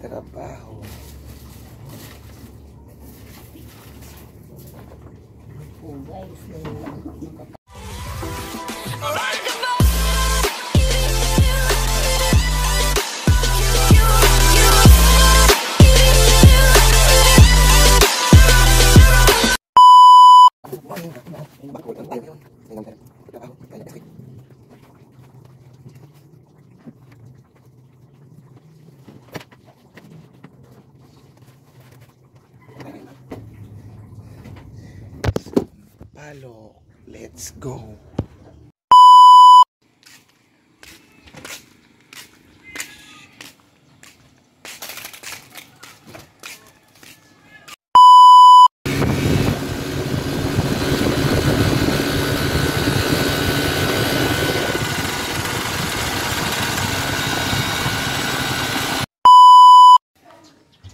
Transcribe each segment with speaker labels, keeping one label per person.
Speaker 1: trabaho.
Speaker 2: Po guys,
Speaker 1: Palo, let's go.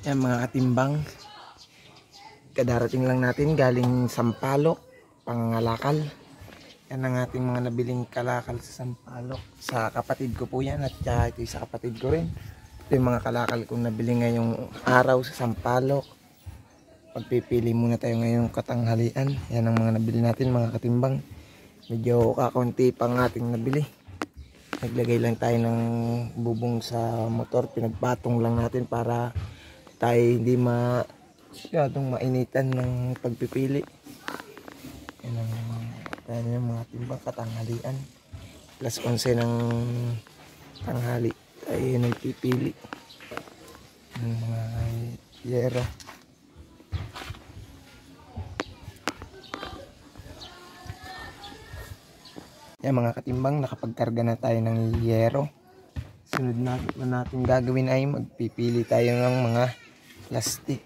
Speaker 1: Yan mga katimbang, kadarating lang natin galing Sampaloc, Pangangalakal. Yan ang ating mga nabiling kalakal sa Sampaloc. Sa kapatid ko po yan, at ito sa kapatid ko rin. Ito yung mga kalakal kong nabili ngayong araw sa Sampaloc. Pagpipili muna tayo ngayong katanghalian. Yan ang mga nabili natin mga katimbang. Medyo kakaunti pang ating nabili. Naglagay lang tayo ng bubong sa motor. Pinagpatong lang natin para tayo hindi masyadong mainitan ng pagpipili. Yan yung mga timbang katanghalian. Plus 11 ng tanghali tayo nagpipili ng mga yero. Yan mga katimbang, nakapagkarga na tayo ng yero. Sunod na natin gagawin ay magpipili tayo ng mga plastic.